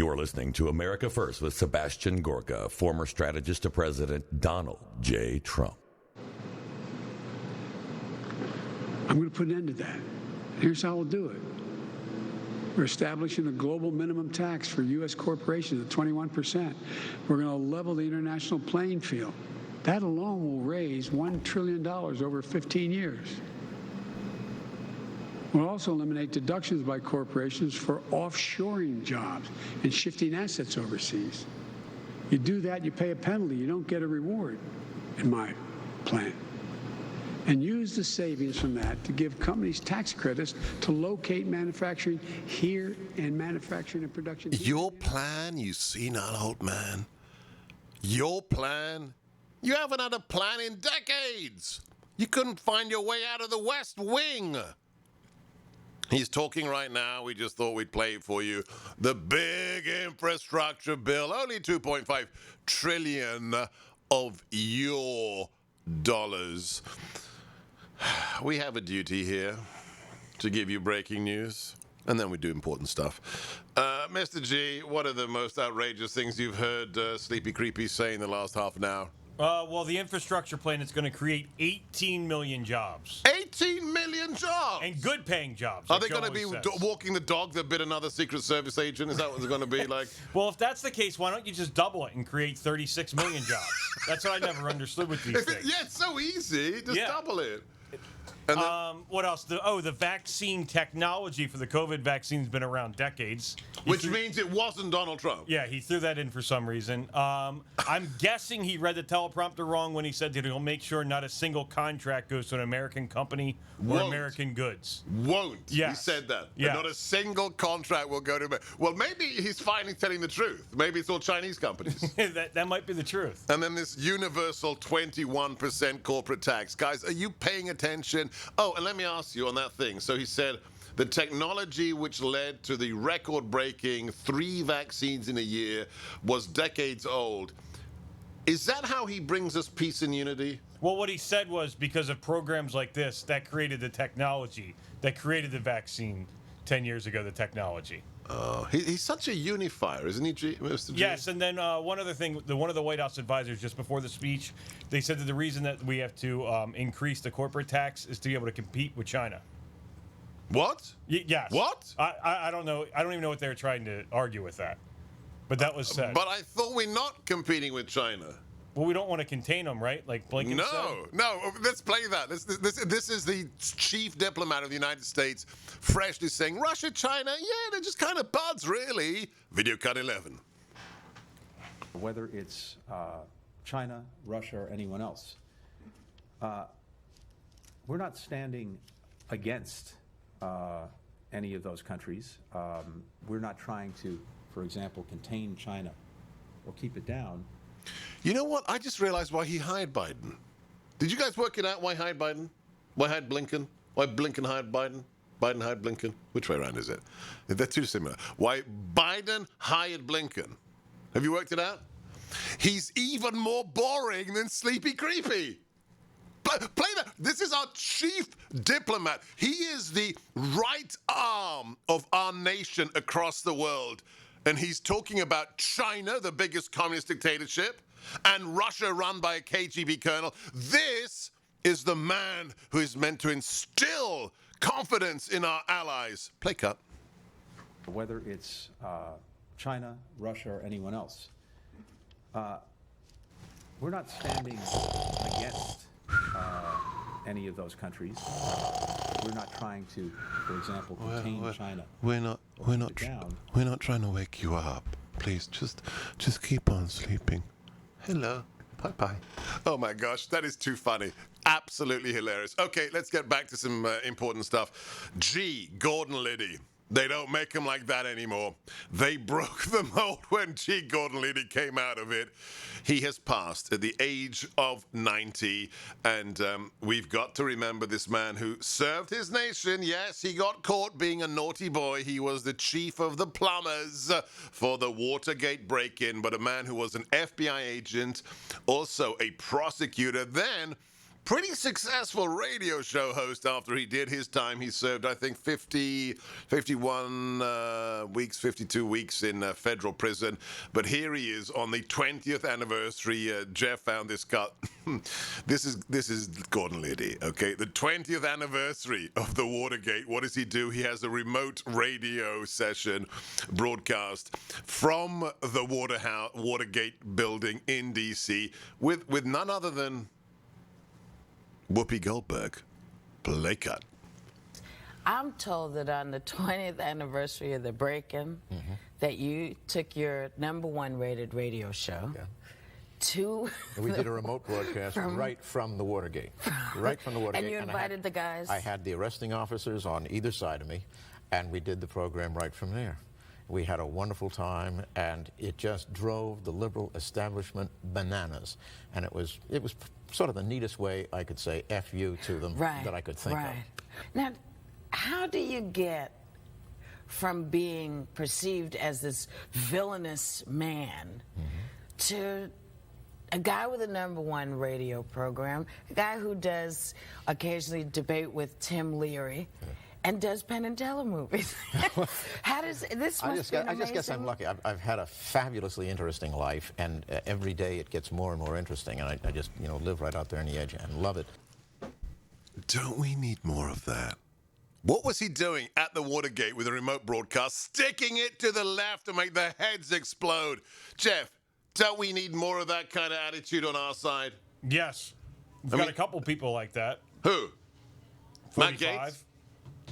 You're listening to America First with Sebastian Gorka, former strategist to President Donald J. Trump. I'm going to put an end to that. Here's how we'll do it. We're establishing a global minimum tax for U.S. corporations at 21%. We're going to level the international playing field. That alone will raise $1 trillion over 15 years. We'll also eliminate deductions by corporations for offshoring jobs and shifting assets overseas. You do that, you pay a penalty. You don't get a reward, in my plan. And use the savings from that to give companies tax credits to locate manufacturing here and manufacturing and production. Your plan, you senile old man. Your plan? You haven't had a plan in decades. You couldn't find your way out of the West Wing. He's talking right now. We just thought we'd play it for you. The big infrastructure bill, only 2.5 trillion of your dollars. We have a duty here to give you breaking news, and then we do important stuff. Mr. G, what are the most outrageous things you've heard Sleepy Creepy say in the last half an hour? Well, the infrastructure plan is going to create 18 million jobs. 18 million jobs! And good-paying jobs. Are they going to be walking the dog that bit another Secret Service agent? Is that what it's going to be like? Well, if that's the case, why don't you just double it and create 36 million jobs? That's what I never understood with these things. Yeah, it's so easy. Just double it. What else? The vaccine technology for the COVID vaccine has been around decades. Which means it wasn't Donald Trump. Yeah, he threw that in for some reason. I'm guessing he read the teleprompter wrong when he said that he'll make sure not a single contract goes to an American company or American goods. Won't. Yes. He said that. Yes. Not a single contract will go to America. Well, maybe he's finally telling the truth. Maybe it's all Chinese companies. that might be the truth. And then this universal 21% corporate tax. Guys, are you paying attention? Oh, and let me ask you on that thing. So he said the technology which led to the record-breaking 3 vaccines in a year was decades old. Is that how he brings us peace and unity? Well, what he said was because of programs like this that created the technology, that created the vaccine 10 years ago, the technology. Oh, he's such a unifier, isn't he, Mr. G? Yes, and then one other thing, one of the White House advisors just before the speech, they said that the reason that we have to increase the corporate tax is to be able to compete with China. What? Yes. What? I don't know. I don't even know what they were trying to argue with that. But that was said. But I thought we're not competing with China. Well, we don't want to contain them, right? Like Blinken said. No. Let's play that. This is the chief diplomat of the United States freshly saying, Russia, China, yeah, they're just kind of buds, really. Video cut 11. Whether it's China, Russia, or anyone else, we're not standing against any of those countries. We're not trying to, for example, contain China or keep it down. You know what? I just realized why he hired Biden. Did you guys work it out why he hired Biden? Why hired Blinken? Why Blinken hired Biden? Biden hired Blinken? Which way around is it? They're too similar. Why Biden hired Blinken? Have you worked it out? He's even more boring than Sleepy Creepy. Play that. This is our chief diplomat. He is the right arm of our nation across the world. And he's talking about China, the biggest communist dictatorship, and Russia run by a KGB colonel. This is the man who is meant to instill confidence in our allies. Play cut. Whether it's China, Russia, or anyone else, we're not standing against any of those countries. We're not trying to, for example, contain China. We're not trying to wake you up. Please, just keep on sleeping. Hello. Bye-bye. Oh, my gosh. That is too funny. Absolutely hilarious. Okay, let's get back to some important stuff. Gordon Liddy. They don't make them like that anymore. They broke the mold when Gordon Liddy came out of it. He has passed at the age of 90, and we've got to remember this man who served his nation. Yes, he got caught being a naughty boy. He was the chief of the plumbers for the Watergate break-in, but a man who was an FBI agent, also a prosecutor, then pretty successful radio show host after he did his time. He served, I think, 51 weeks, 52 weeks in federal prison. But here he is on the 20th anniversary. Jeff found this cut. This is Gordon Liddy, okay? The 20th anniversary of the Watergate. What does he do? He has a remote radio session broadcast from the Watergate building in D.C. with none other than Whoopi Goldberg. Play cut. I'm told that on the 20th anniversary of the break-in, that you took your #1 rated radio show to... And we did a remote broadcast right from the Watergate. Right from the Watergate. And you invited the guys? I had the arresting officers on either side of me, and we did the program right from there. We had a wonderful time, and it just drove the liberal establishment bananas. And it was sort of the neatest way I could say F you to them that I could think of. Now, how do you get from being perceived as this villainous man to a guy with a #1 radio program, a guy who does occasionally debate with Tim Leary, and does Penn and Teller movies? How does this? I just guess I'm lucky. I've had a fabulously interesting life, and every day it gets more and more interesting. And I just live right out there on the edge and love it. Don't we need more of that? What was he doing at the Watergate with a remote broadcast, sticking it to the left to make their heads explode? Jeff, don't we need more of that kind of attitude on our side? Yes. We've got a couple people like that. Who? 45. Matt Gaetz?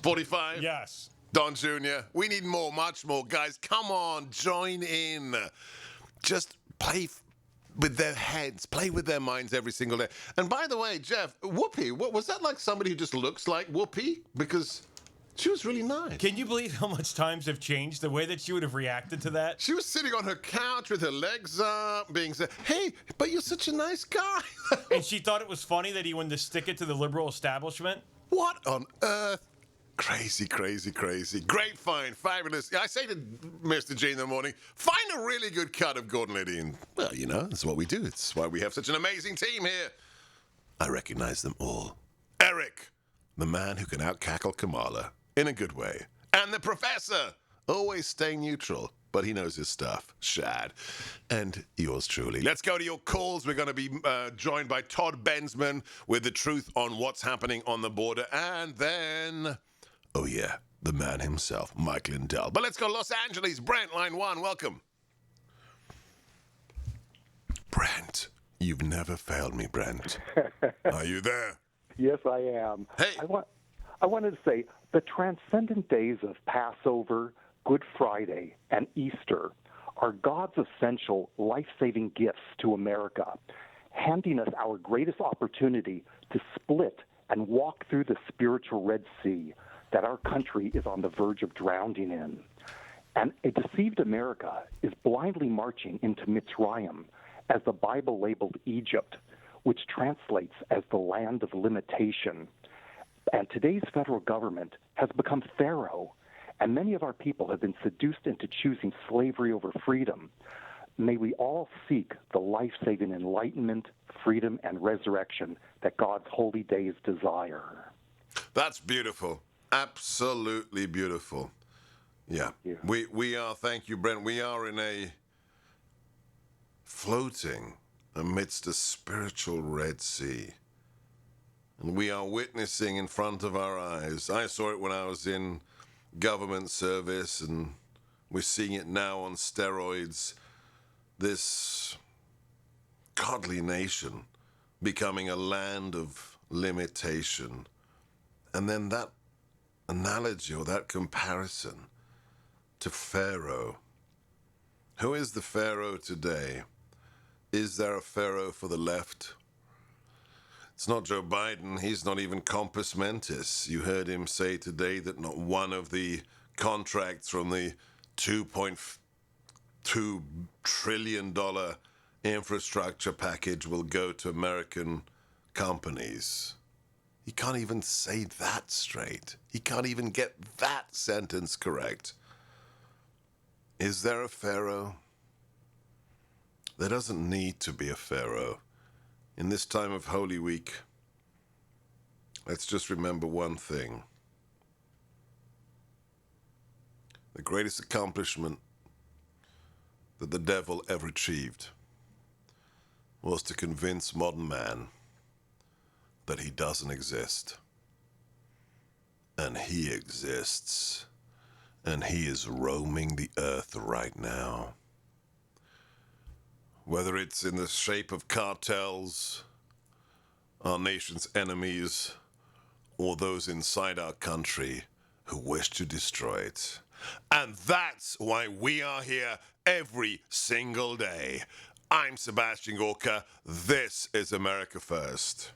45? Yes. Don Jr. We need more, much more. Guys, come on, join in. Just play with their heads, play with their minds every single day. And by the way, Jeff, Whoopi, was that like somebody who just looks like Whoopi? Because she was really nice. Can you believe how much times have changed? The way that she would have reacted to that? She was sitting on her couch with her legs up, being said, "Hey, but you're such a nice guy." And she thought it was funny that he wanted to stick it to the liberal establishment? What on earth? Crazy, crazy, crazy. Great find, fabulous. I say to Mr. G in the morning, find a really good cut of Gordon Liddy. And, well, that's what we do. It's why we have such an amazing team here. I recognize them all. Eric, the man who can out-cackle Kamala in a good way. And the professor, always staying neutral, but he knows his stuff. Shad. And yours truly. Let's go to your calls. We're going to be joined by Todd Bensman with the truth on what's happening on the border. And then... oh, yeah, the man himself, Mike Lindell. But let's go to Los Angeles. Brent, line 1, welcome. Brent, you've never failed me, Brent. Are you there? Yes, I am. Hey. I wanted to say the transcendent days of Passover, Good Friday, and Easter are God's essential life-saving gifts to America, handing us our greatest opportunity to split and walk through the spiritual Red Sea that our country is on the verge of drowning in. And a deceived America is blindly marching into Mitzrayim, as the Bible labeled Egypt, which translates as the land of limitation. And today's federal government has become Pharaoh, and many of our people have been seduced into choosing slavery over freedom. May we all seek the life-saving enlightenment, freedom, and resurrection that God's holy days desire. That's beautiful. Absolutely beautiful. Yeah. We are, thank you, Brent, we are in a floating amidst a spiritual Red Sea. And we are witnessing in front of our eyes. I saw it when I was in government service, and we're seeing it now on steroids. This godly nation becoming a land of limitation. And then that analogy or that comparison to Pharaoh. Who is the Pharaoh today? Is there a Pharaoh for the left? It's not Joe Biden. He's not even compos mentis. You heard him say today that not one of the contracts from the $2.2 trillion infrastructure package will go to American companies. He can't even say that straight. He can't even get that sentence correct. Is there a Pharaoh? There doesn't need to be a Pharaoh. In this time of Holy Week, let's just remember one thing. The greatest accomplishment that the devil ever achieved was to convince modern man that he doesn't exist. And he exists. And he is roaming the earth right now. Whether it's in the shape of cartels, our nation's enemies, or those inside our country who wish to destroy it. And that's why we are here every single day. I'm Sebastian Gorka. This is America First.